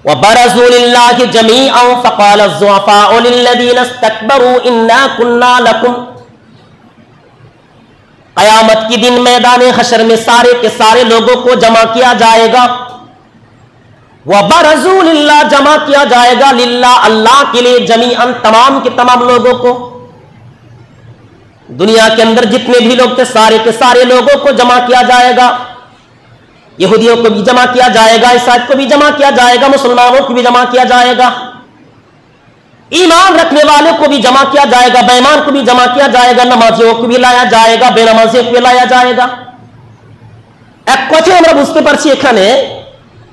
وبرزوا لله جميعا فقال الضعفاء للذين استكبروا إنا كنا لكم। क़यामत के दिन मैदान हशर में सारे के सारे लोगों को जमा किया जाएगा। वबरज़ू लिल्लाह, जमा किया जाएगा लिल्लाह, अल्लाह के लिए, जमीअन, तमाम के तमाम लोगों को। दुनिया के अंदर जितने भी लोग थे सारे के सारे लोगों को जमा किया जाएगा। यहूदियों को भी जमा किया जाएगा, ईसाई को भी जमा किया जाएगा, मुसलमानों को भी जमा किया जाएगा, ईमान रखने वाले को भी जमा किया जाएगा, बेईमान को भी जमा किया जाएगा, नमाजियों को भी लाया जाएगा, बेनमाजियों को भी लाया जाएगा। एक কথা আমরা বুঝতে পারছি এখানে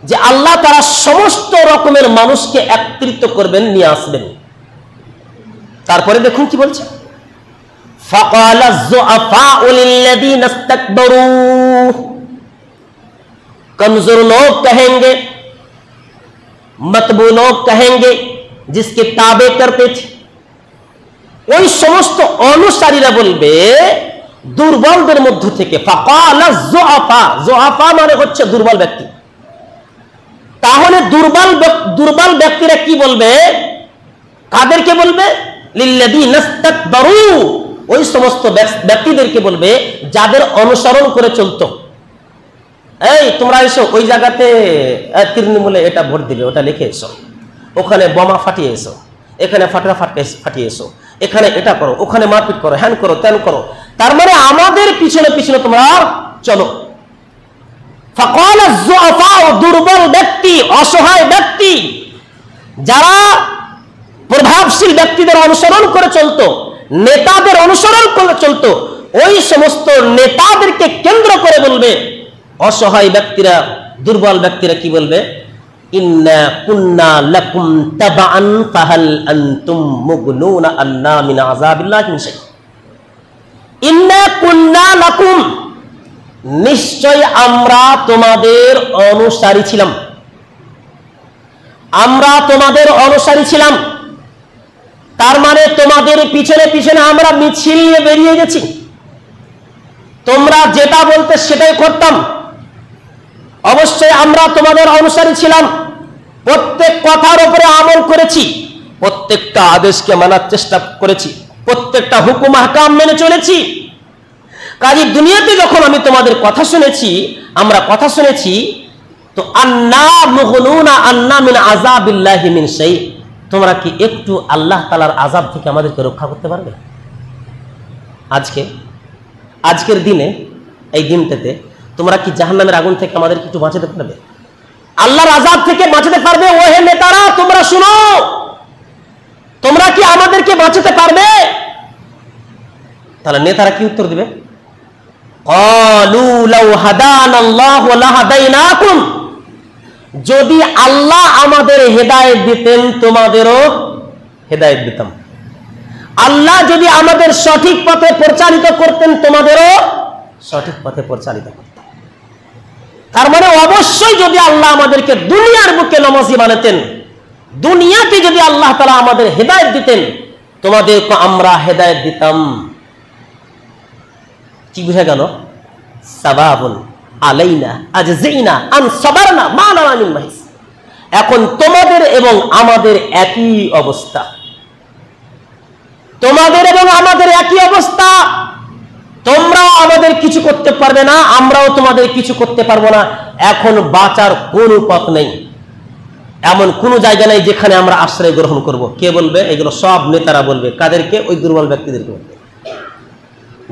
যে আল্লাহ তাআলা সমস্ত রকমের মানুষকে একত্রিত করবেন, নিয়ে আসবেন। তারপরে দেখুন কি বলছে, فقال الضعفاء للذين استكبروا, कमजोर लोग कहेंगे, मतबू लोग कहेंगे, जिसके ताबे करते थे, ওই সমস্ত অনুসারীরা বলবে দুর্বলদের মধ্য থেকে। ফাকালা যুআফা, যুআফা মানে হচ্ছে দুর্বল ব্যক্তি। তাহলে দুর্বল ব্যক্তিরা কি বলবে, কাদেরকে বলবে, লিল্লাযীনা ইসতাকবারু, ওই সমস্ত ব্যক্তিদেরকে বলবে যাদের অনুসরণ করে চলতো। এই তোমরা এসো, ওই জায়গাতে তৃণমূলে এটা ভোট দিবে, ওটা লিখে এসো, ওখানে বোমা ফাটিয়ে এসো, এখানে ফাটিয়ে এসো, এখানে এটা করো, ওখানে মারপিট করো, হ্যান করো, ত্যান করো। তার মানে আমাদের পিছনে পিছনে তোমরা চলো। ফাকাল আয-যুআফা, দুর্বল ব্যক্তি, অসহায় ব্যক্তি, যারা প্রভাবশীল ব্যক্তিদের অনুসরণ করে চলতো, নেতাদের অনুসরণ করে চলতো, ওই সমস্ত নেতাদেরকে কেন্দ্র করে বলবে অসহায় ব্যক্তিরা, দুর্বল ব্যক্তিরা কি বলবে, ইন্না কুন্না লাকুম তাবাআন ফাহাল আনতুম মুগনুনা আন্না মিন আযাবিল্লাহি মিন শাই। ইন্না কুন্না লাকুম, নিশ্চয় আমরা তোমাদের অনুসারী ছিলাম, আমরা তোমাদের অনুসারী ছিলাম। তার মানে তোমাদের পিছনে পিছনে আমরা মিছিল নিয়ে বেরিয়ে গেছি, তোমরা যেটা বলতে সেটাই করতাম। অবশ্যই আমরা তোমাদের অনুসারী ছিলাম, প্রত্যেক কথার উপরে আমল করেছি, প্রত্যেকটা আদেশকে মানার চেষ্টা করেছি, প্রত্যেকটা হুকুম আহকাম মেনে চলেছি। কাজে দুনিয়াতে যখন আমি তোমাদের কথা শুনেছি, আমরা কথা শুনেছি, তো আন্না মুগনুনা আন্না মিন আযাবিল্লাহি মিন শাই, তোমরা কি একটু আল্লাহ তাআলার আযাব থেকে আমাদেরকে রক্ষা করতে পারবে? আজকের দিনে, এই দিনটাতে তোমরা কি জাহান্নামের আগুন থেকে আমাদেরকে একটু বাঁচাতে পারবে? আল্লাহর আযাব থেকে বাঁচাতে পারবে? ও হে নেতারা, তোমরা শুনো, তোমরা কি আমাদেরকে বাঁচাতে পারবে? তাহলে নেতারা কি উত্তর দিবে? ক্বালু লাউ হাদানাল্লাহু লাহাদাইনাকুম, যদি আল্লাহ আমাদের হেদায়েত দিতেন তোমাদেরও হেদায়েত দিতাম। আল্লাহ যদি আমাদের সঠিক পথে পরিচালিত করতেন তোমাদেরও সঠিক পথে পরিচালিত করতেন। তার মানে অবশ্যই যদি আল্লাহ আমাদেরকে দুনিয়ার বুকে নামাজি বানাতেন, দুনিয়াতে যদি আল্লাহ তাআলা আমাদের হেদায়েত দিতেন, তোমাদেরকে আমরা হেদায়েত দিতাম। কি বুঝা গেল? সাবাবুন আলাইনা আজজিনা আন সাবারনা মা লানা মিন মাহিস। এখন তোমাদের এবং আমাদের একই অবস্থা, তোমাদের এবং আমাদের একই অবস্থা। তোমরাও আমাদের কিছু করতে পারবে না, আমরাও তোমাদের কিছু করতে পারবো না। এখন বাঁচার কোনো পথ নেই, এমন কোনো জায়গা নেই যেখানে আমরা আশ্রয় গ্রহণ করব। কে বলবে এগুলো? সব নেতারা বলবে। কাদেরকে? ওই দুর্বল ব্যক্তিদেরকে বলবে,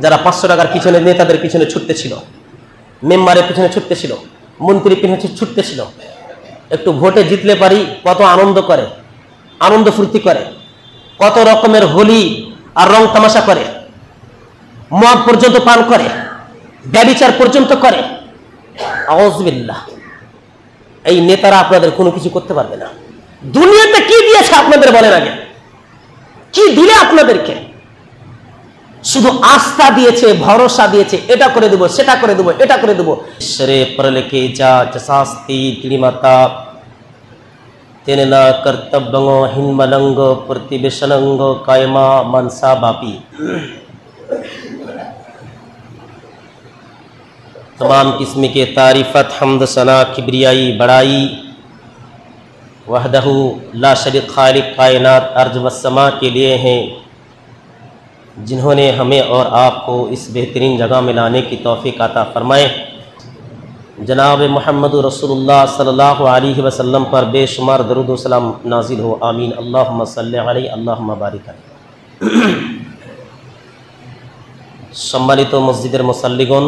যারা 500 টাকার পিছনে, নেতাদের পিছনে ছুটতে ছিল, মেম্বারের পিছনে ছুটতে ছিল, মন্ত্রীর পিছনে ছুটতে ছিল। একটু ভোটে জিতলে পারি কত আনন্দ করে, আনন্দ ফুর্তি করে, কত রকমের হোলি আর রং তামাশা করে, মদ পর্যন্ত পান করে, ব্যভিচার পর্যন্ত করে। আউযুবিল্লাহ। এই নেতারা আপনাদের কোনো কিছু করতে পারবে না। দুনিয়াতে কি দিয়েছে আপনাদের বলেন আগে? কি দিলে আপনাদেরকে? শুধু আস্থা দিয়েছে, ভরসা দিয়েছে, এটা করে দেব, সেটা করে দেব, এটা করে দেব। শরে পরলেকে যা শাস্তি তিরিমাতা তেনা কর্তব্যঙ্গ হিনমলঙ্গ প্রতিবেশনঙ্গ কায়মা মনসা বাপি। तमाम किस्म के तारीफ़त, हम्द, सना, किब्रियाई, बड़ाई वहदहू ला शरीक खालिक कायनात अर्ज़ व समा के लिए हैं, जिन्होंने हमें और आपको इस बेहतरीन जगह में लाने की तौफ़ीक़ अता फ़रमाए। जनाब मुहम्मद रसूलुल्लाह सल्लल्लाहु अलैहि वसल्लम पर बेशुमार दरूद व सलाम नाजिल हो, आमीन। अल्लाहुम्मा सल्लि अलैहि अल्लाहुम्मा बारिक अलैहि। सम्मानित मस्जिदेर मुसल्लिगण,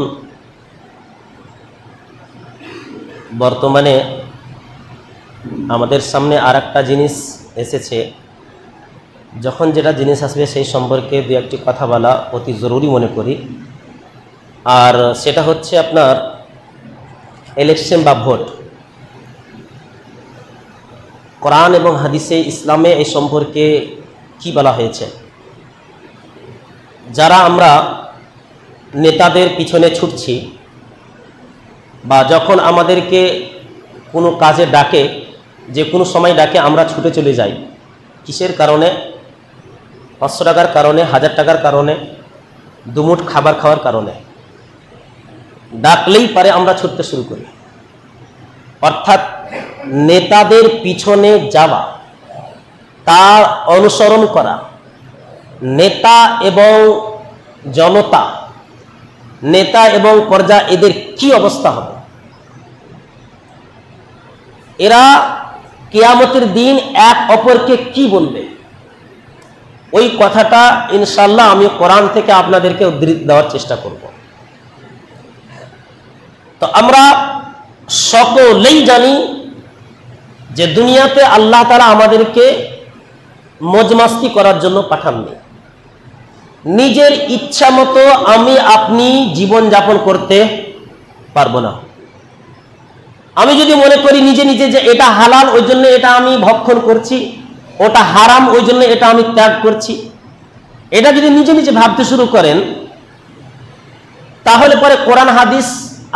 बर्तमाने आमादेर सामने आरेकटा जिनिस एसेछे। যখন যেটা জিনিস আসবে সেই সম্পর্কে দু একটি কথা বলা অতি জরুরি মনে করি। আর সেটা হচ্ছে আপনার ইলেকশন বা ভোট। কোরআন এবং হাদিসে ইসলামে এই সম্পর্কে কি বলা হয়েছে। যারা আমরা নেতাদের পিছনে ছুটছি বা যখন আমাদেরকে কোনো কাজে ডাকে, যে কোনো সময় ডাকে আমরা ছুটে চলে যাই, কিসের কারণে? 500 টাকার কারণে, 1000 টাকার কারণে, দুমুঠ খাবার খাওয়ার কারণে। ডাকলেই পারে আমরা ছুটতে শুরু করি। অর্থাৎ নেতাদের পিছনে যাওয়া, তার অনুসরণ করা, নেতা এবং জনতা, নেতা এবং প্রজা এদের কি অবস্থা হবে? এরা কিয়ামতের দিন এক অপরকে কি বলবে? ওই কথাটা ইনশাআল্লাহ আমি কোরআন থেকে আপনাদেরকে উদ্ধৃতি দেওয়ার চেষ্টা করব। তো আমরা সকলেই জানি যে দুনিয়াতে আল্লাহ তাআলা আমাদেরকে মজমাস্তি করার জন্য পাঠাননি। নিজের ইচ্ছা মতো আমি আপনি জীবন যাপন করতে পারবো না। আমি যদি মনে করি নিজে নিজে যে এটা হালাল ওই জন্য এটা আমি ভক্ষণ করছি, ওটা হারাম ওই জন্য এটা আমি ত্যাগ করছি, এটা যদি নিজে নিজে ভাবতে শুরু করেন, তাহলে পরে কোরআন হাদিস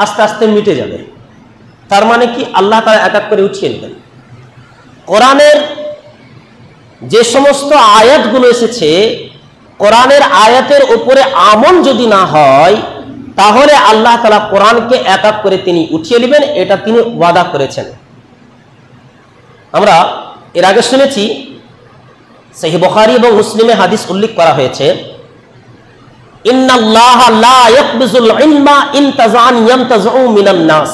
আস্তে আস্তে মিটে যাবে। তার মানে কি? আল্লাহ তাআলা এক এক করে উঠিয়ে নেবেন। কোরআনের যে সমস্ত আয়াতগুলো এসেছে, কোরআনের আয়াতের উপরে আমল যদি না হয়, তাহলে আল্লাহ তাআলা কোরআনকে এক এক করে তিনি উঠিয়ে নেবেন, এটা তিনি ওয়াদা করেছেন। আমরা এর আগে শুনেছি সহিহ বুখারী এবং মুসলিমে হাদিস উল্লেখ করা হয়েছে, ইন্নাল্লাহা লা ইয়াকবিজুল ইলমা ইনতাজান ইয়ামতাজউ মিনান নাস।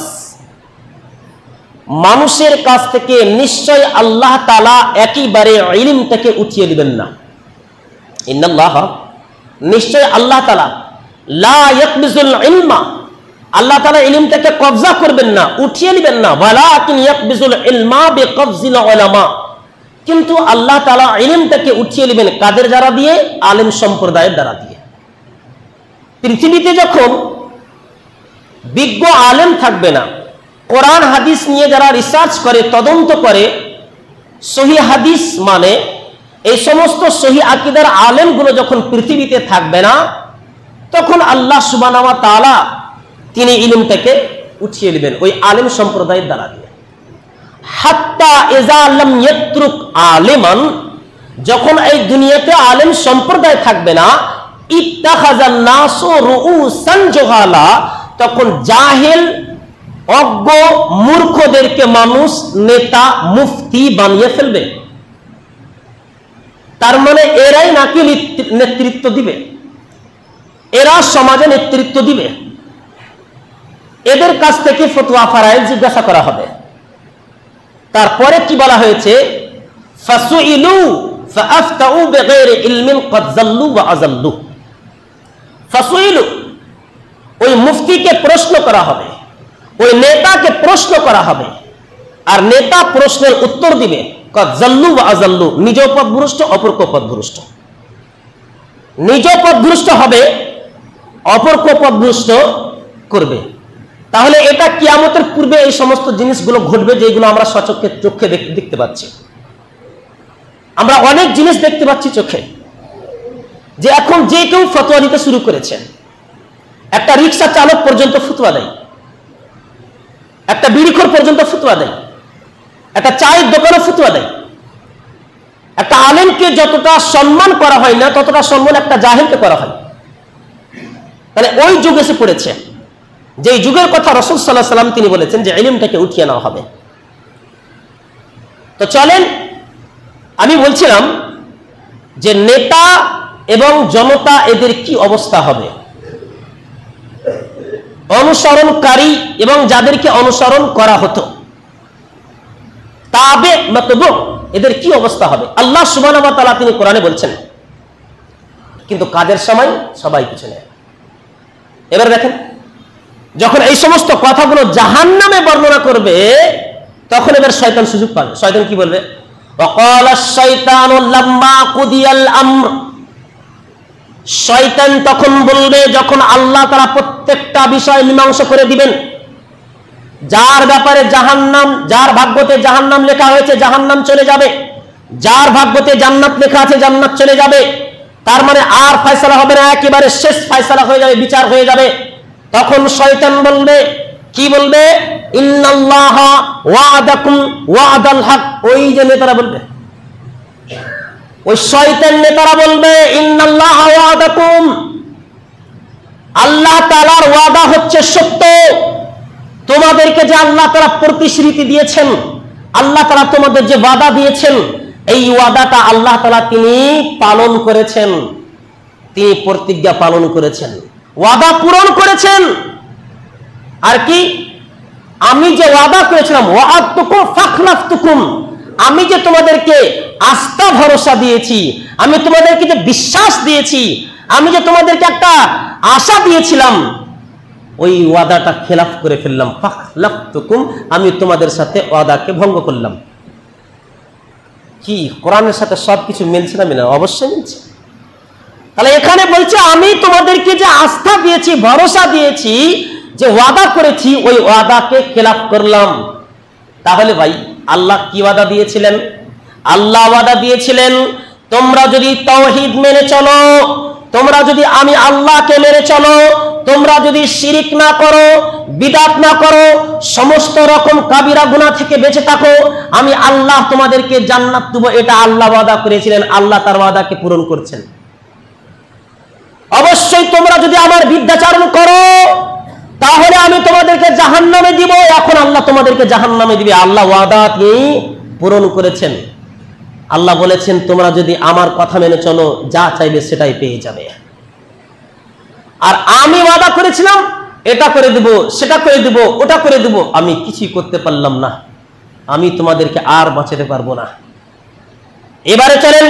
মানুষের কাছ থেকে নিশ্চয় আল্লাহ তাআলা একেবারে ইলমটাকে উঠিয়ে দিবেন না। ইন্নাল্লাহা, নিশ্চয় আল্লাহ তাআলা, লা ইয়াকবিজুল ইলমা, আল্লাহ তাআলা ইলমটাকে কবজা করবেন না, উঠিয়ে নেবেন না। ওয়ালাকিন ইয়াকবিজুল ইলমা বিকবজিল উলামা, কিন্তু আল্লাহ তাআলা ইলমটাকে উঠিয়ে নেবেন কাদের দ্বারা দিয়ে? আলেম সম্প্রদায়ের দ্বারা দিয়ে। পৃথিবীতে যখন বিজ্ঞ আলেম থাকবে না, কোরআন হাদিস নিয়ে যারা রিসার্চ করে, তদন্ত করে, সহিহ হাদিস মানে এই সমস্ত সহিহ আকীদার আলেমগুলো যখন পৃথিবীতে থাকবে না, তখন আল্লাহ সুবহানাহু ওয়া তাআলা তিনি ইলমটাকে উঠিয়ে নেবেন ওই আলেম সম্প্রদায়ের দ্বারা দিয়ে। হাত্তা ইযা লাম ইয়াতরুক আলিমান, যখন এই দুনিয়াতে আলেম সম্প্রদায় থাকবে না, ইত্তাখাযান নাসু রুউসান জুহালা, তখন জাহেল অজ্ঞ মূর্খদেরকে মানুষ নেতা মুফতি বানিয়ে ফেলবে। তার মানে এরাই নাকি নেতৃত্ব দিবে, এরা সমাজে নেতৃত্ব দিবে, এদের কাছ থেকে ফতোয়া ফারায়েজ জিজ্ঞাসা করা হবে। তারপরে কি বলা হয়েছে? ফাসুইলু ফাআফতাউ বিগাইরি ইলমিন ক্বাদ যাল্লু ওয়া আযাল্লু। ফাসুইলু, ওই মুফতিকে প্রশ্ন করা হবে, ওই নেতাকে প্রশ্ন করা হবে, আর নেতা প্রশ্নের উত্তর দিবে। ক্বাদ যাল্লু ওয়া আযাল্লু, নিজেও পথভ্রষ্ট, অপরকেও পথভ্রষ্ট। নিজেও পথভ্রষ্ট হবে, অপরকেও পথভ্রষ্ট করবে। তাহলে এটা কিয়ামতের পূর্বে এই সমস্ত জিনিসগুলো ঘটবে, যেগুলো আমরা চোখে দেখতে পাচ্ছি। আমরা অনেক জিনিস দেখতে পাচ্ছি চোখে, যে এখন যে কেউ ফতোয়া দিতে শুরু করেছে। একটা রিক্সা চালক পর্যন্ত ফতোয়া দেয়, একটা বিড়িখোর পর্যন্ত ফতোয়া দেয়, একটা চায়ের দোকানও ফতোয়া দেয়। একটা আলেমকে যতটা সম্মান করা হয় না, ততটা সম্মান একটা জাহেলকে করা হয়। তাহলে ওই যুগ এসে পড়েছে, যে যুগের কথা রাসূল সাল্লাল্লাহু আলাইহি ওয়াসাল্লাম তিনি বলেছেন যে ইলমটাকে উঠিয়ে নেওয়া হবে। তো চলেন, আমি বলছিলাম যে নেতা এবং জনতা এদের কি অবস্থা হবে, অনুসরণকারী এবং যাদেরকে অনুসরণ করা হতো, তাবে মাতবু, এদের কি অবস্থা হবে। আল্লাহ সুবহানাহু ওয়া তাআলা তিনি কোরআনে বলছেন, কিন্তু কাদের সময় সবাই পিছনে। এবার দেখেন, যখন এই সমস্ত কথাগুলো জাহান্নামে বর্ণনা করবে, তখন এবার শয়তান সুযোগ পাবে। শয়তান কি বলবে? ওয়াকালা শাইতানু লাম্মা কুদিয়াল আমর, শয়তান তখন বলবে, যখন আল্লাহ তাআলা প্রত্যেকটা বিষয় মীমাংসা করে দিবেন, যার ব্যাপারে জাহান্নাম, যার ভাগ্যতে জাহান্নাম লেখা হয়েছে জাহান্নাম চলে যাবে, যার ভাগ্যতে জান্নাত লেখা আছে জান্নাত চলে যাবে, তার মানে আর ফয়সালা হবে না, একেবারে শেষ ফয়সালা হয়ে যাবে, বিচার হয়ে যাবে। তখন শয়তান বলবে, কি বলবে? ইন্নাল্লাহা ওয়াদাকুম ওয়াদাল হক। ওই যে নেতারা বলবে, ওই শয়তান নেতারা বলবে, ইন্নাল্লাহা ওয়াদাকুম, আল্লাহ তাআলার ওয়াদা হচ্ছে সত্য। তোমাদেরকে যে আল্লাহ তাআলা প্রতিশ্রুতি দিয়েছেন, আল্লাহ তাআলা তোমাদের যে ওয়াদা দিয়েছেন, এই ওয়াদাটা আল্লাহ তাআলা তিনি পালন করেছেন, তিনি প্রতিজ্ঞা পালন করেছেন, ওয়াদা পূরণ করেছেন। আর কি? আমি যে ওয়াদা করেছিলাম, ওয়াআদতুকুম ফাখলাফতুকুম, আমি যে তোমাদেরকে আস্থা ভরসা দিয়েছি, আমি তোমাদেরকে যে বিশ্বাস দিয়েছি, আমি যে তোমাদেরকে একটা আশা দিয়েছিলাম, ওই ওয়াদাটা খেলাফ করে ফেললাম। ফাখলাফতুকুম, আমি তোমাদের সাথে ওয়াদাকে ভঙ্গ করলাম। কি কোরআনের সাথে সবকিছু মিলছে না? মিলে, অবশ্যই মিলছে। তাহলে এখানে বলছে, আমি তোমাদেরকে যে আস্থা দিয়েছি, ভরসা দিয়েছি, যে ওয়াদা করেছি, ওই ওয়াদাকে খেলাফ করলাম। তাহলে ভাই, আল্লাহ কি ওয়াদা দিয়েছিলেন? আল্লাহ ওয়াদা দিয়েছিলেন, তোমরা যদি তাওহীদ মেনে চলো, তোমরা যদি আমি আল্লাহকে মেনে চলো, তোমরা যদি শিরিক না করো, বিদআত না করো, সমস্ত রকম কাবিরা গুনাহ থেকে বেঁচে থাকো, আমি আল্লাহ তোমাদেরকে জান্নাত দেব। এটা আল্লাহ ওয়াদা করেছিলেন, আল্লাহ তার ওয়াদাকে পূরণ করছেন। অবশ্যই তোমরা যদি আমার বিদ্যাচারণ করো, তাহলে আমি তোমাদেরকে জাহান্নামে দিব। এখন আল্লাহ তোমাদেরকে জাহান্নামে দিবে, আল্লাহ ওয়াদা তিনি পূরণ করেছেন। আল্লাহ বলেছেন, তোমরা যদি আমার কথা মেনে চলো, যা চাইবে সেটাই পেয়ে যাবে। আর আমি ওয়াদা করেছিলাম, এটা করে দেব, সেটা করে দেব, ওটা করে দেব, আমি কিছুই করতে পারলাম না, আমি তোমাদেরকে আর বাঁচাতে পারবো না। এবারে চলেন,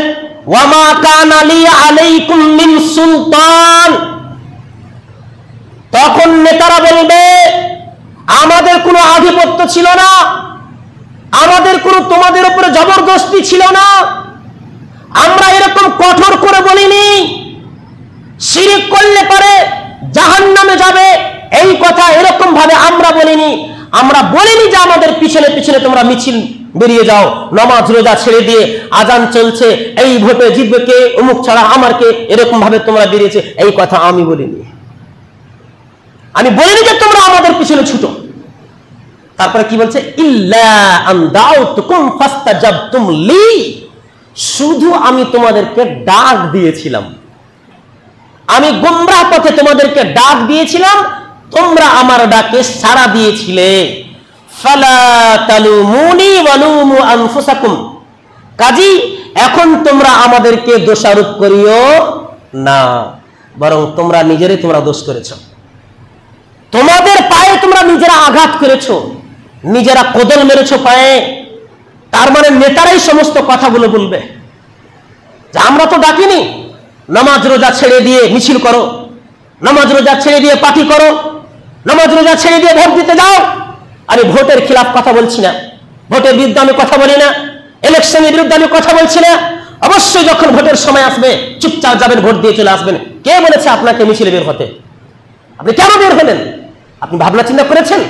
ওয়ামা কানা লি আলাইকুম মিন সুলতান। তখন নেতারা বলবে, আমাদের কোনো আধিপত্য ছিল না, আমাদের কোনো তোমাদের উপরে জবরদস্তি ছিল না, আমরা এরকম কঠোর করে বলিনি, শিরিক করলে পরে জাহান্নামে যাবে এই কথা এরকম ভাবে আমরা বলিনি। আমরা বলিনি যে আমাদের পিছনে পিছনে তোমরা মিছিল বেরিয়ে যাও, নামাজ রোজা ছেড়ে দিয়ে আজান চলছে, এই ভোটে জিতবে কে, অমুক ছাড়া আমার কে, এরকম ভাবে তোমরা বেরিয়েছে, এই কথা আমি বলিনি। আমি বলিনি যে তোমরা আমাদের পিছনে ছুটো। তারপরে কি বলছে? ইল্লা আন দাউতুকুম ফাস্তাজাবতুম লি, শুধু আমি তোমাদেরকে ডাক দিয়েছিলাম, আমি গোমরাহ পথে তোমাদেরকে ডাক দিয়েছিলাম, তোমরা আমার ডাকে সাড়া দিয়েছিলে। ফালা তালুমুনি ওয়ালুমু আনফুসাকুম, কাজী এখন তোমরা আমাদেরকে দোষারোপ করিও না, বরং তোমরা নিজেরাই তোমরা দোষ করেছো, তোমাদের পায়ে তোমরা নিজেরা আঘাত করেছো, নিজেরা কোদল মেরেছো পায়ে। তার মানে নেতারাই সমস্ত কথাগুলো বলবে যে আমরা তো ডাকিনি, নামাজ রোজা ছেড়ে দিয়ে মিছিল করো, নামাজ রোজা ছেড়ে দিয়ে পার্টি করো, নামাজ রোজা ছেড়ে দিয়ে ভোট দিতে যাও। আমি ভোটের খিলাফ কথা বলছি না, ভোটের বিরুদ্ধে আমি কথা বলি না, ইলেকশনের বিরুদ্ধে আমি কথা বলছি না। অবশ্যই যখন ভোটের সময় আসবে চুপচাপ যাবেন, ভোট দিয়ে চলে আসবেন। কে বলেছে আপনাকে মিছিলে বের হতে? আপনি কেন বের হলেন? আপনি ভাবনা চিন্তা করেছেন?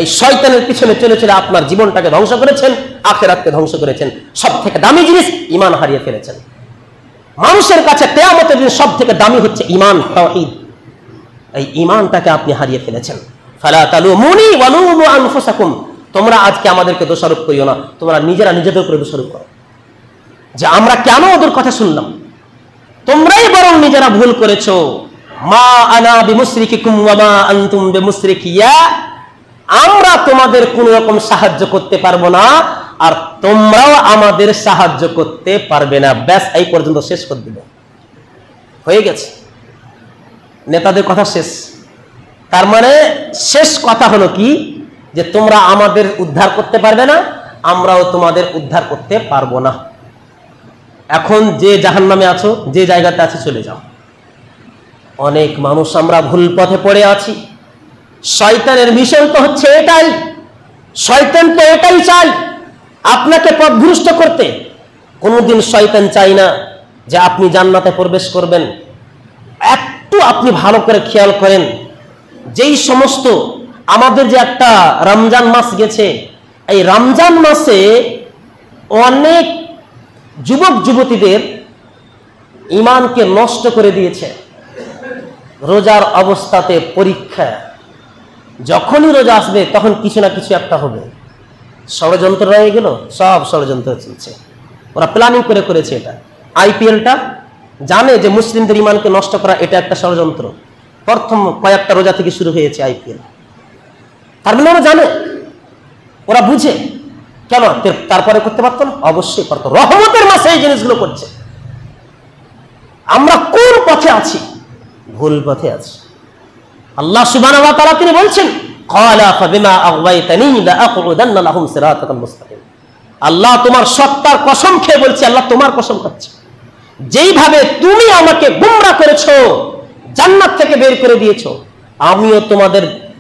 এই শয়তানের পিছনে চলে চলে আপনার জীবনটাকে ধ্বংস করেছেন, আখিরাতকে ধ্বংস করেছেন, সব থেকে দামি জিনিস ঈমান হারিয়ে ফেলেছেন। মানুষের কাছে কিয়ামতের দিন সব থেকে দামি হচ্ছে ঈমান, তাওহীদ। এই ঈমানটাকে আপনি হারিয়ে ফেলেছেন। ফালা তালুমুনি ওয়ালুমু আনফুসাকুম, তোমরা আজকে আমাদেরকে দোষারোপ করিও না, তোমরা নিজেরা নিজেদের উপরে দোষারোপ করো যে আমরা কেন ওদের কথা শুনলাম। তোমরাই বরং নিজেরা ভুল করেছো। মা আনা বিমুশরিকিকুম ওয়া মা আনতুম বিমুশরিকিয়া, আমরা তোমাদের কোন রকম সাহায্য করতে পারবো না, আর তোমরাও আমাদের সাহায্য করতে পারবে না। ব্যাস এই পর্যন্ত শেষ করে দিল, হয়ে গেছে নেতাদের কথা শেষ। তার মানে শেষ কথা হলো কি, যে তোমরা আমাদের উদ্ধার করতে পারবে না, আমরাও তোমাদের উদ্ধার করতে পারবো না। এখন যে জাহান্নামে আছো, যে জায়গাতে আছো, চলে যাও। অনেক মানুষ আমরা ভুল পথে পড়ে আছি। শয়তানের মিশন তো হচ্ছে এটাই, শয়তান তো এটাই চাই, আপনাকে পথভ্রষ্ট করতে। কোনোদিন শয়তান চাই না যে আপনি জান্নাতে প্রবেশ করবেন। একটু আপনি ভালো করে খেয়াল করেন, যেই সমস্ত আমাদের যে একটা রমজান মাস গেছে, এই রমজান মাসে অনেক যুবক যুবতীদের ঈমানকে নষ্ট করে দিয়েছে। রোজার অবস্থাতে পরীক্ষা, যখনই রোজা আসবে তখন কিছু না কিছু একটা হবে। ষড়যন্ত্র রয়ে গেল, সব ষড়যন্ত্র চলছে। ওরা প্ল্যানিং করে করেছে এটা। আইপিএলটা জানে যে মুসলিমদের ঈমানকে নষ্ট করা এটা একটা ষড়যন্ত্র। প্রথম কয়েকটা রোজা থেকে শুরু হয়েছে আইপিএল। তার মানে ওরা জানে, ওরা বুঝে। কেন তারপরে করতে পারতো না? অবশ্যই পারতো। রহমতের মাসে এই জিনিসগুলো করছে। আমরা কোন পথে আছি? ভুল পথে আছি। আল্লাহ সুবহানাহু ওয়া তাআলা তিনি বলছেন, ক্বালা ফাবিমা আগওয়াইতানি লাআকুদান্না লাহুম সিরাতাকাল মুস্তাকিম। আল্লাহ তোমার সত্তার কসম খেয়ে বলছে, আল্লাহ তোমার কসম খাচ্ছে, যেইভাবে তুমি আমাকে গুমরাহ করেছো, জান্নাত থেকে বের করে দিয়েছো, আমিও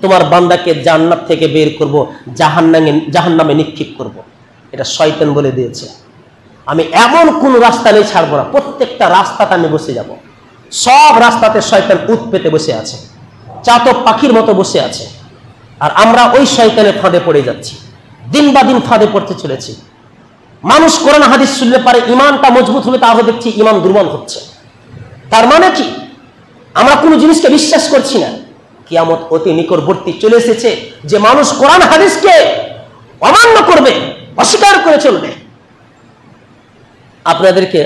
তোমার বান্দাকে জান্নাত থেকে বের করব, জাহান্নামে নিক্ষেপ করব। এটা শয়তান বলে দিয়েছে। আমি এমন কোন রাস্তা নেই ছাড়বো না, প্রত্যেকটা রাস্তাতে আমি বসে যাব। সব রাস্তাতে শয়তান উৎ পেতে বসে আছে, চাতক পাখির মতো বসে আছে। আর আমরা ওই শয়তানের ফাঁদে পড়ে যাচ্ছি, দিন বা দিন ফাঁদে পড়তে চলেছি। মানুষ কোরআন হাদিস শুনলে পারে ঈমানটা মজবুত হবে, তাহলে দেখছি ঈমান দুর্বল হচ্ছে। তার মানে কি? আমরা কোনো জিনিসকে বিশ্বাস করছি না। কিয়ামত অতি নিকটবর্তী চলে এসেছে, যে মানুষ কোরআন হাদিসকে অমান্য করবে, অস্বীকার করে চলবে। আপনাদেরকে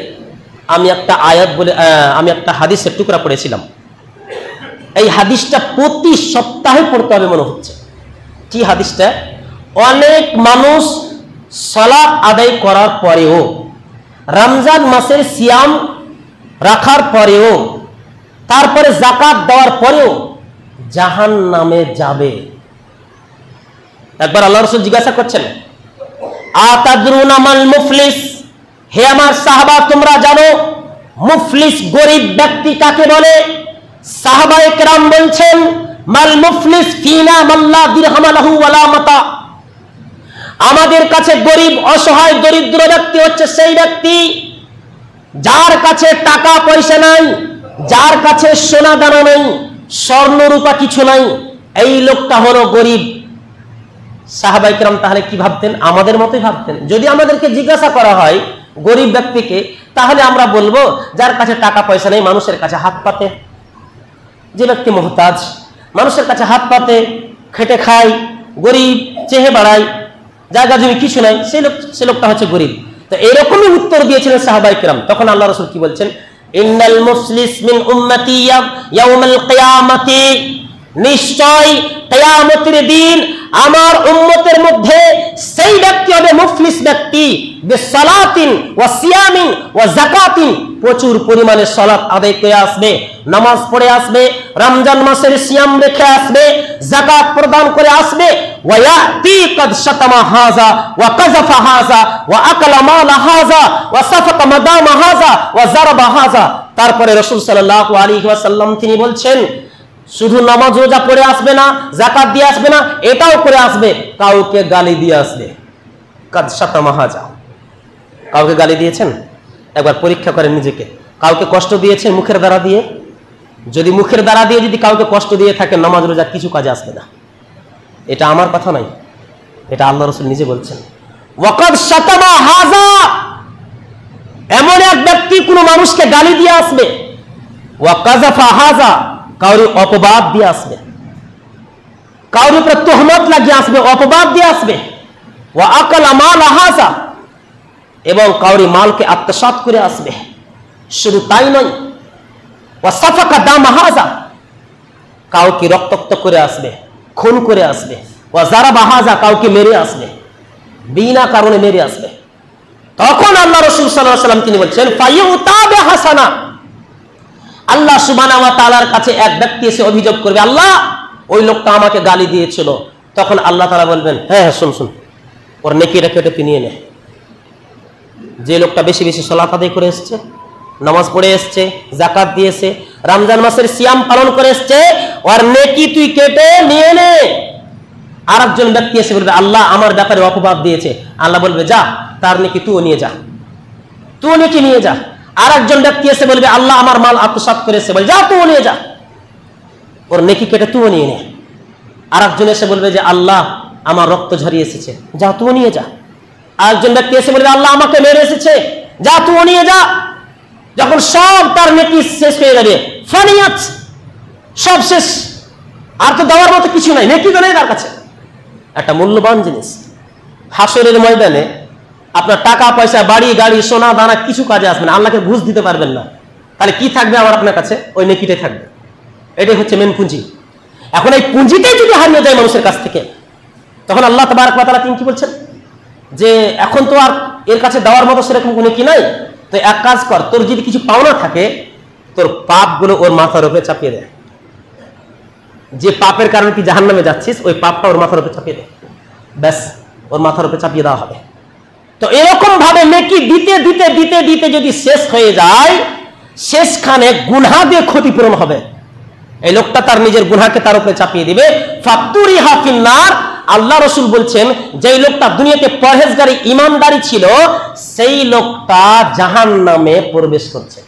আমি একটা হাদিসের টুকরা পড়েছিলাম। এই হাদিসটা প্রতি সপ্তাহে পড়তে হবে মনে হচ্ছে। কি হাদিসটা? অনেক মানুষ সালাত আদায় করার পরেও, রমজান মাসের সিয়াম রাখার পরেও, তারপরে যাকাত দেওয়ার পরেও জাহান্নামে যাবে। একবার আল্লাহ রাসূল জিজ্ঞাসা করছেন, আতাদরুনা মাল মুফলিস? হে আমার সাহাবা, তোমরা জানো মুফলিস গরিব ব্যক্তি কাকে বলে? সাহাবায়ে কেরাম বলছেন, মাল মুফলিস ফিনা মাল্লা দিরহাম লাহু ওয়ালা মাতা। আমাদের কাছে গরিব, অসহায়, দরিদ্র ব্যক্তি হচ্ছে সেই ব্যক্তি যার কাছে টাকা পয়সা নাই, যার কাছে সোনা দানা নেই, স্বর্ণ রূপা কিছু নাই। এই লোকটা হলো গরিব। সাহাবায়ে কেরাম তাহলে কি ভাবতেন? আমাদের মতোই ভাবতেন। যদি আমাদেরকে জিজ্ঞাসা করা হয় গরিব ব্যক্তিকে, তাহলে আমরা বলবো যার কাছে টাকা পয়সা নেই, মানুষের কাছে হাত পাতে। যে ব্যক্তি মুহতাজ, মানুষের কাছে হাত পাতে, খেটে খায়, গরিব, চেহে বেড়ায়, জায়গা জমি কিছু নাই, সে লোকটা হচ্ছে গরিব। তো এরকমই উত্তর দিয়েছিলেন সাহাবায়ে কেরাম। তখন আল্লাহ রাসূল কি বলছেন? ইন্নাল মুফলিস মিন উম্মতি ইয়াউমাল কিয়ামাতি, নিশ্চয় কিয়ামতের দিন আমার উম্মতের মধ্যে সেই ব্যক্তি হবে মুফলিস ব্যক্তি, বিসালাতিন ওয়া সিয়ামিন ওয়া যাকাতিন, প্রচুর পরিমাণে সালাত আদায় করে আসবে, নামাজ পড়ে আসবে, রমজান মাসের সিয়াম রেখে আসবে, যাকাত প্রদান করে আসবে। ওয়া ইয়াতি কাদ শাতামা হাযা ওয়া কাযাফা হাযা ওয়া আকালা মাল হাযা ওয়া সাফাকা মাদাম হাযা ওয়া যারাবা হাযা। তারপরে রাসূল সাল্লাল্লাহু আলাইহি ওয়াসাল্লাম তিনি বলছেন, শুধু নামাজ রোজা পড়ে আসবে না, যাকাত দিয়ে আসবে না, এটাও করে আসবে, কাউকে গালি দিয়ে আসবে। কাদ শাতামা হাযা। কাউকে গালি দিয়েছেন? একবার পরীক্ষা করেন নিজেকে। কাউকে কষ্ট দিয়েছেন মুখের দ্বারা দিয়ে? যদি মুখের দ্বারা দিয়ে যদি কাউকে কষ্ট দিয়ে থাকেন, নামাজ রোজা কিছু কাজে আসবে না। এটা আমার কথা নয়, এটা আল্লাহ রাসূল নিজে বলছেন। ওয়াকাদ শাতামা হাযা, এমন এক ব্যক্তি কোন মানুষকে গালি দিয়ে আসবে। ওয়া কাযাফা হাযা, কাউরি অপবাদ দিয়ে আসবে, কাউরি উপরে তোহমত লাগিয়ে আসবে, অপবাদ দিয়ে আসবে। ওয়া আকালা মাল হাযা, এবং কাউরি মালকে আত্মসাৎ করে আসবে। শুধু তাই নয়, ওয়া সাফাকা দাম হাযা, কাউকে রক্তাক্ত করে আসবে, খুন করে আসবে। ওয়া যারাবা হাযা, কাউকে মেরে আসবে। বিনা কারণে মেরে আসবে। তখন আল্লাহ রাসূল সাল্লাল্লাহু আলাইহি ওয়াসাল্লাম তিনি বলছেন ফায়ুতাবে হাসানা, আল্লাহ সুবহানাহু ওয়া তাআলার কাছে এক ব্যক্তি এসে অভিযোগ করবে, আল্লাহ ওই লোকটা আমাকে গালি দিয়েছিল। তখন আল্লাহ তাআলা বলবেন, হ্যাঁ হ্যাঁ শুন ওর নেকিটা কেটে তুই নিয়ে নে। যে লোকটা বেশি বেশি সালাত আদায় করে এসছে, নামাজ পড়ে এসছে, যাকাত দিয়েছে, রমজান মাসের সিয়াম পালন করে এসছে, ওর নেকি তুই কেটে নিয়ে নে। আর একজন ব্যক্তি এসে বলবে, আল্লাহ আমার ব্যাপারে অপবাদ দিয়েছে। আল্লাহ বলবে, যা তার নেকি তুইও নিয়ে যা, তুইও নেকি নিয়ে যা। আর একজন ব্যক্তি এসে বলবে, আল্লাহ আমার মাল আত্মসাৎ করেছে, বলে যা তুইও নিয়ে যা, ওর নেকি কেটে তুইও নিয়ে নে। আর একজন এসে বলবে যে আল্লাহ আমার রক্ত ঝরিয়ে এসেছে, যা তুইও নিয়ে যা। আর একজন ব্যক্তি এসে বলবে, আল্লাহ আমাকে মেরে এসেছে, যা তুইও নিয়ে যা। যখন সব তার নেকি শেষ হয়ে যাবে, ফানিয়াত সব শেষ, আর তো দেওয়ার মতো কিছু নাই, নেকি তো নেই তার কাছে। একটা মূল্যবান জিনিস হাসরের ময়দানে আপনার টাকা পয়সা, বাড়ি গাড়ি, সোনা দানা কিছু কাজে আসবে না, আল্লাহকে ঘুষ দিতে পারবেন না। তাহলে কি থাকবে আমার আপনার কাছে? ওই নেকিটাই থাকবে। এটাই হচ্ছে মেন পুঁজি। এখন এই পুঁজিটাই যদি হারিয়ে যায় মানুষের কাছ থেকে, তখন আল্লাহ তাবারক ওয়া তাআলা তিনি কি বলছেন যে এখন তো আর এর কাছে দেওয়ার মতো সেরকম কোনো কি নাই, তো এক কাজ কর, তোর যদি কিছু পাওনা থাকে তোর পাপগুলো ওর মাথার উপরে চাপিয়ে দেয়। যে পাপের কারণে তুই জাহান্নামে যাচ্ছিস, ওই পাপটা ওর মাথার উপরে চাপিয়ে দেয়, ব্যাস ওর মাথার উপরে চাপিয়ে দেওয়া হবে। তো এরকম ভাবে নেকি দিতে দিতে দিতে দিতে যদি শেষ হয়ে যায়, শেষখানে গুনাহ দিয়ে ক্ষতিপূরণ হবে। এই লোকটা তার নিজের গুনাহকে তার উপরে চাপিয়ে দিবে। ফাতুরিহা ফিন্নার, আল্লাহ রাসূল বলছেন যেই লোকটা দুনিয়াতে পরহেজগারী ঈমানদারি ছিল, সেই লোকটা জাহান্নামে প্রবেশ করছে।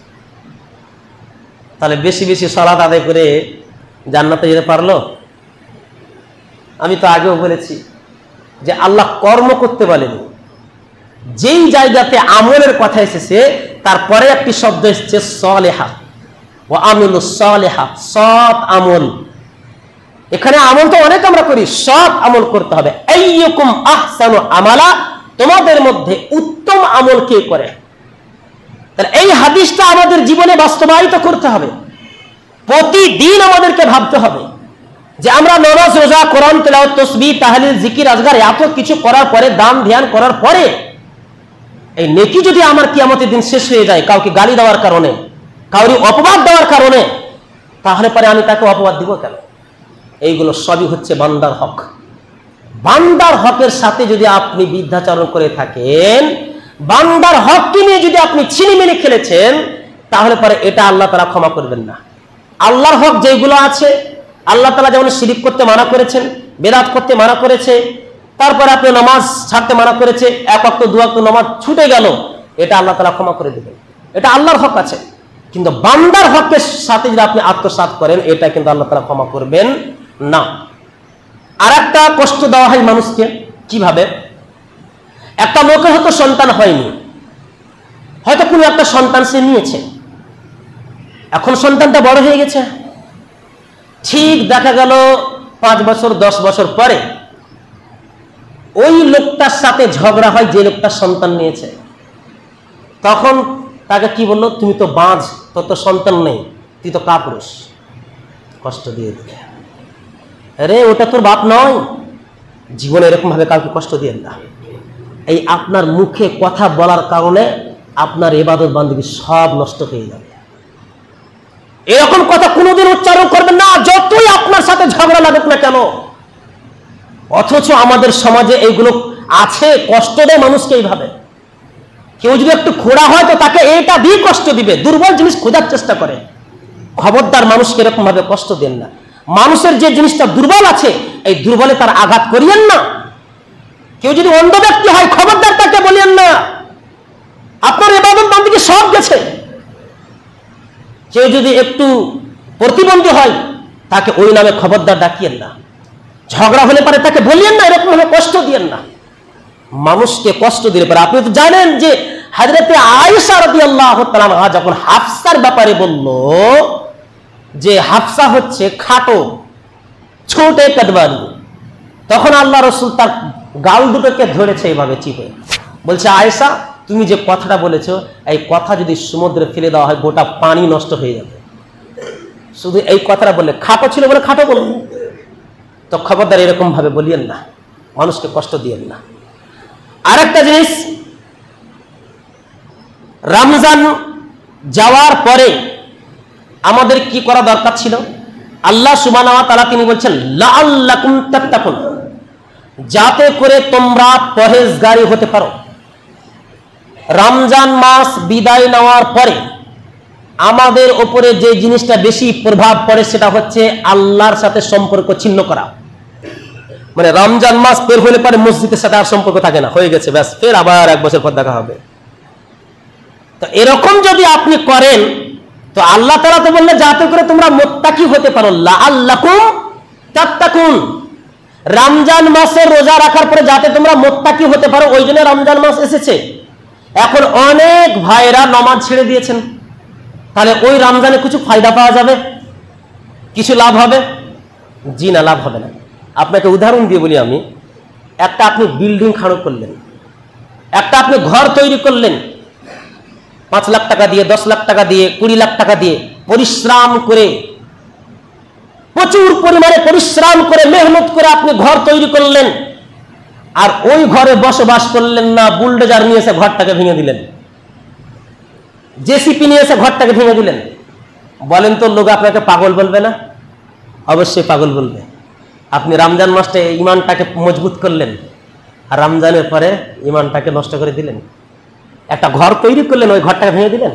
তাহলে বেশি বেশি সালাত আদায় করে জান্নাতে যেতে পারলো? আমি তো আগেও বলেছি যে আল্লাহ কর্ম করতে বলেনি, যেই জায়গাতে আমলের কথা এসেছে তারপরে একটি শব্দ এসেছে সালেহা, ওয়া আমিলুস সালেহা, সৎ আমল। এখানে আমল তো অনেক আমরা করি, সৎ আমল করতে হবে। আইয়ুকুম আহসানু আমালা, তোমাদের মধ্যে উত্তম আমল কে করে। তাহলে এই হাদিসটা আমাদের জীবনে বাস্তবায়িত করতে হবে। প্রতিদিন আমাদেরকে ভাবতে হবে যে আমরা নামাজ, রোজা, কোরআন তেলাওয়াত, তাসবিহ, তাহলিল, জিকির, আজকার এত কিছু করার পরে, দান ধ্যান করার পরে এই নেকি যদি আমার কিয়ামতের দিন শেষ হয়ে যায় কাউকে গালি দেওয়ার কারণে, কাউরি অপবাদ দেওয়ার কারণে, তাহলে পরে আমি তাকে অপবাদ দিব কেন? এইগুলো সবই হচ্ছে বান্দার হক। বান্দার হকের সাথে যদি আপনি বিদ্যাচরণ করে থাকেন, বান্দার হককে নিয়ে যদি আপনি ছিনিমিনি খেলেছেন, তাহলে পরে এটা আল্লাহ তাআলা ক্ষমা করবেন না। আল্লাহর হক যেগুলো আছে, আল্লাহ তাআলা যেমন শিরক করতে মানা করেছেন, বেদাত করতে মানা করেছে, তারপরে আপনি নামাজ ছাড়তে মানা করেছে, এক ওয়াক্ত দু ওয়াক্ত নামাজ ছুটে গেল, এটা আল্লাহ তাআলা ক্ষমা করে দেবেন, এটা আল্লাহর হক আছে। কিন্তু বান্দার হকের সাথে যদি আপনি আত্মসাৎ করেন, এটা কিন্তু আল্লাহ তাআলা ক্ষমা করবেন না। আর একটা কষ্ট দেওয়া হয় মানুষকে, কিভাবে? একটা লোকের হয়তো সন্তান হয়নি, হয়তো কোনো একটা সন্তান সে নিয়েছে, এখন সন্তানটা বড় হয়ে গেছে, ঠিক দেখা গেল 5 বছর 10 বছর পরে ওই লোকটার সাথে ঝগড়া হয় যে লোকটা সন্তান নিয়েছে। তখন তাকে কি বললো, তুমি তো বাঁঝ, তোর তো সন্তান নেই, তুই তো কাপুরুষ। কষ্ট দিয়ে দিলে, আরে ওটা তোর বাপ নয়। জীবনে এরকম ভাবে কাউকে কষ্ট দিয়েন না। এই আপনার মুখে কথা বলার কারণে আপনার ইবাদত বান্দেগী সব নষ্ট হয়ে যাবে। এরকম কথা কোনোদিন উচ্চারণ করবেন না, যতই আপনার সাথে ঝগড়া লাগুক না কেন। অথচ আমাদের সমাজে এইগুলো আছে, কষ্ট দেয় মানুষকে এইভাবে। কেউ যদি একটু খোঁড়া হয় তো তাকে এটা দিয়ে কষ্ট দিবে, দুর্বল জিনিস খোঁজার চেষ্টা করে। খবরদার মানুষকে এরকম ভাবে কষ্ট দেন না। মানুষের যে জিনিসটা দুর্বল আছে, এই দুর্বলে তার আঘাত করিয়েন না। কেউ যদি অন্ধ ব্যক্তি হয়, খবরদার তাকে বলিয়েন না, আপনার ইবাদত বান্দেগী সব গেছে। কেউ যদি একটু প্রতিবন্ধী হয়, তাকে ওই নামে খবরদার ডাকিয়েন না। ঝগড়া হলে পারে তাকে বলিয়েন না, এরকম ভাবে কষ্ট দিয়েন না। মানুষকে কষ্ট দিলে পারে, আপনি তো জানেন যে হযরতে আয়েশা রাদিয়াল্লাহু তাআলা আনহা যখন হাফসার ব্যাপারে বলল যে হাফসা হচ্ছে খাটো, ছোটে কাটবারি, তখন আল্লাহ রাসূল তার গাল দুটোকে ধরেছে এইভাবে চিপে, বলছে আয়েশা তুমি যে কথাটা বলেছো, এই কথা যদি সমুদ্রে ফেলে দেওয়া হয় গোটা পানি নষ্ট হয়ে যাবে। শুধু এই কথাটা বললে, খাটো ছিল বলে খাটো বলুন। তো খবরদার এরকম ভাবে বলিয়েন না, মানুষকে কষ্ট দিয়েন না। আরেকটা জিনিস, রমজান যাওয়ার পরে আমাদের কি করা দরকার ছিল? আল্লাহ সুবহানাহু ওয়া তাআলা তিনি বলছেন লাআল্লাকুম তাত্তাকুন, যাতে করে তোমরা পরহেজগারি হতে পারো। রমজান মাস বিদায় নেওয়ার পরে আমাদের উপরে যে জিনিসটা বেশি প্রভাব পড়ে সেটা হচ্ছে আল্লাহর সাথে সম্পর্ক ছিন্ন করা। মানে রমজান মাস বের হলে পরে মসজিদের সাথে আর সম্পর্ক থাকে না, হয়ে গেছে, ব্যাস, ফের আবার এক বছর পর দেখা হবে। তো এরকম যদি আপনি করেন তো আল্লাহ তাআলা তো বললেন যাতে করে তোমরা মুত্তাকি হতে পারো, লাআল্লাকুম তাত্তাকুন। রমজান মাসে রোজা রাখার পরে যাতে তোমরা মুত্তাকি হতে পারো, ওই জন্য রমজান মাস এসেছে। এখন অনেক ভাইরা নামাজ ছেড়ে দিয়েছেন, তাহলে ওই রমজানে কিছু ফায়দা পাওয়া যাবে, কিছু লাভ হবে? জি না, লাভ হবে না। আপনাকে উদাহরণ দিয়ে বলি আমি, একটা আপনি বিল্ডিং খাড়ো করলেন, একটা আপনি ঘর তৈরি করলেন 5 লাখ টাকা দিয়ে, 10 লাখ টাকা দিয়ে, 20 লাখ টাকা দিয়ে পরিশ্রম করে, প্রচুর পরিমাণে পরিশ্রম করে, মেহনত করে আপনি ঘর তৈরি করলেন, আর ওই ঘরে বসবাস করলেন না, বুলডোজার নিয়ে এসে ঘরটাকে ভেঙে দিলেন, জেসিপি নিয়ে এসে ঘরটাকে ভেঙে দিলেন। বলেন তো লোক আপনাকে পাগল বলবে না? অবশ্যই পাগল বলবে। আপনি রমজান মাসে ইমানটাকে মজবুত করলেন, আর রমজানের পরে ইমানটাকে নষ্ট করে দিলেন। একটা ঘর তৈরি করলেন, ওই ঘরটাকে ভেঙে দিলেন।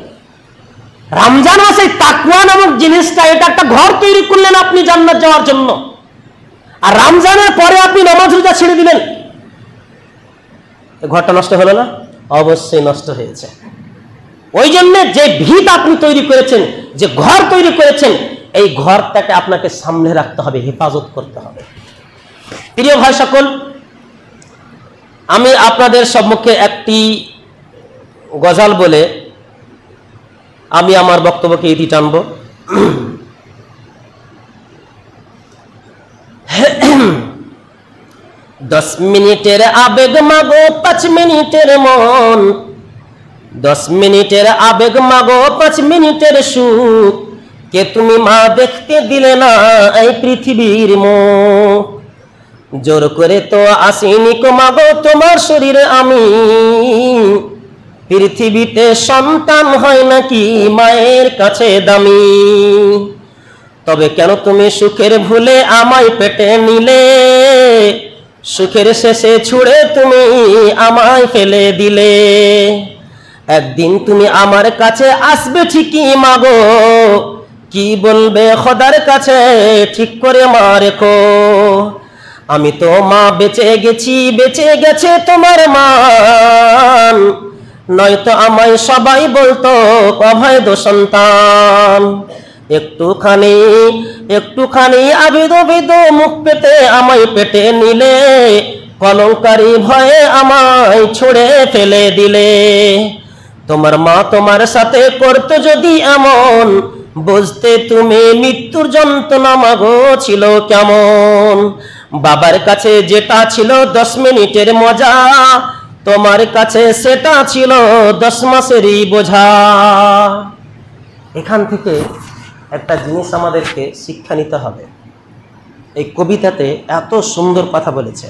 রমজান মাসে তাকওয়া নামক জিনিসটা, এটা একটা ঘর তৈরি করলেন আপনি জান্নাত যাওয়ার জন্য, আর রমজানের পরে আপনি নামাজ রোজা ছেড়ে দিলেন, ঘরটা নষ্ট হলো না? অবশ্যই নষ্ট হয়েছে। ওই জন্য যে ভিত আপনি তৈরি করেছেন, যে ঘর তৈরি করেছেন, এই ঘরটাকে আপনাকে সামনে রাখতে হবে, হেফাজত করতে হবে। প্রিয় ভাই সকল, আমি আপনাদের সম্মুখে একটি গজল বলে আমি আমার বক্তব্যকে ইতি টানব। 10 মিনিটের আবেগ মাগো 5 মিনিটের মন, 10 মিনিটের আবেগ মাগো 5 মিনিটের সুখ, কে তুমি মা দেখতে দিলে না এই পৃথিবীর মুখ, জোর করে তো আসিনি কো মাগো তোমার শরীরে আমি, পৃথিবীতে সন্তান হয় নাকি মায়ের কাছে দামি, তবে কেন তুমি সুখের ভুলে আমায় পেটে নিলে, সুখের শেষে ছুড়ে তুমি আমায় ফেলে দিলে, একদিন তুমি আমার কাছে আসবে ঠিকই মাগো, কি বলবে খোদার কাছে ঠিক করে মা রেখো, আমি তো মা বেঁচে গেছি, বেঁচে গেছে তোমার মান, নয়তো আমায় সবাই বলতো অভয় দো সন্তান, একটুখানি একটুখানি আবিদ বিদ মুখ পেতে আমায় পেটে নিলে, কলঙ্কারি ভয়ে আমায় ছুড়ে ফেলে দিলে, তোমার মা তোমার সাথে করতে যদি এমন, বুঝতে তুমি মৃত্যুর যন্ত্রণা মাগো ছিল কেমন, বাবার কাছে যেটা ছিল 10 মিনিটের মজা, তোমার কাছে সেটা ছিল 10 মাসেরই বোঝা। এখান থেকে একটা জিনিস আমাদেরকে শিক্ষা নিতে হবে। এই কবিতাতে এত সুন্দর কথা বলেছে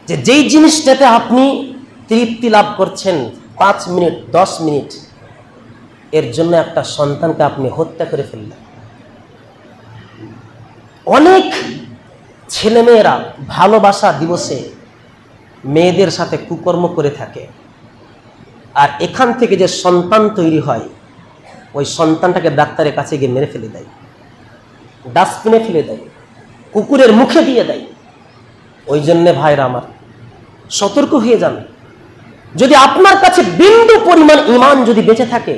যে যেই জিনিসটাতে আপনি তৃপ্তি লাভ করছেন 5 মিনিট 10 মিনিট, এর জন্য একটা সন্তানকে আপনি হত্যা করে ফেললেন। অনেক ছেলেমেয়েরা ভালোবাসা দিবসে মেয়েদের সাথে কুকর্ম করে থাকে, আর এখান থেকে যে সন্তান তৈরি হয়, ওই সন্তানটাকে ডাক্তারের কাছে গিয়ে মেরে ফেলে দেয়, ডাস্টবিনে ফেলে দেয়, কুকুরের মুখে দিয়ে দেয়। ওই জন্যে ভাইরা আমার, সতর্ক হয়ে যান। যদি আপনার কাছে বিন্দু পরিমাণ ঈমান যদি বেঁচে থাকে,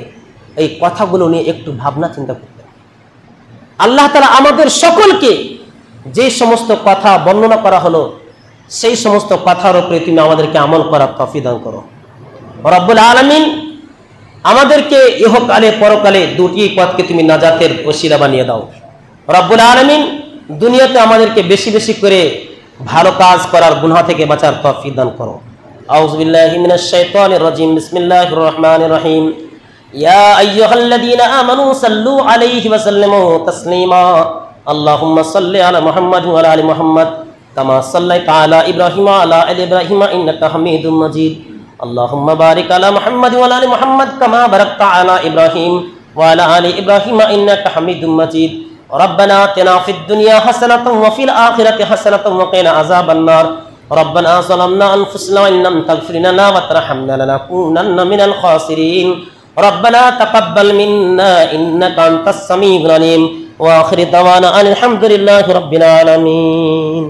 এই কথাগুলো নিয়ে একটু ভাবনা চিন্তা করতে। আল্লাহ তাআলা আমাদের সকলকে যে সমস্ত কথা বর্ণনা করা হলো, সেই সমস্ত কথার উপরে তুমি আমাদেরকে আমল করার তৌফিক দান করো। রব্বুল আলামিন আমাদেরকে ইহকালে পরকালে দুটি পথকে তুমি নাজাতের ওসিলা বানিয়ে দাও। রব্বুল আলামিন দুনিয়াতে আমাদেরকে বেশি বেশি করে ভালো কাজ করার গুনাহ থেকে বাঁচার তৌফিক দান করো। আউযু বিল্লাহি মিনাশ শাইতানির রাজিম। বিসমিল্লাহির রহমানির রহিম। ইয়া আইয়ুহাল্লাযীনা আমানু সাল্লু আলাইহি ওয়া সাল্লিমু তাসলিমা। আল্লাহুম্মা সাল্লি আলা মুহাম্মাদ ওয়া আলা আলি মুহাম্মাদ كما صليت على إبراهيم وعلى آل إبراهيم إنك حميد مجيد اللهم بارك على محمد وعلى آل محمد كما باركت على إبراهيم وعلى آل إبراهيم إنك حميد مجيد ربنا آتنا في الدنيا حسنة وفي الآخرة حسنة وقنا عذاب النار ربنا ظلمنا أنفسنا وإن لم تغفر لنا وترحمنا لنكونن من الخاسرين ربنا تقبل منا إنك أنت السميع العليم وآخر دعوانا أن الحمد لله رب العالمين.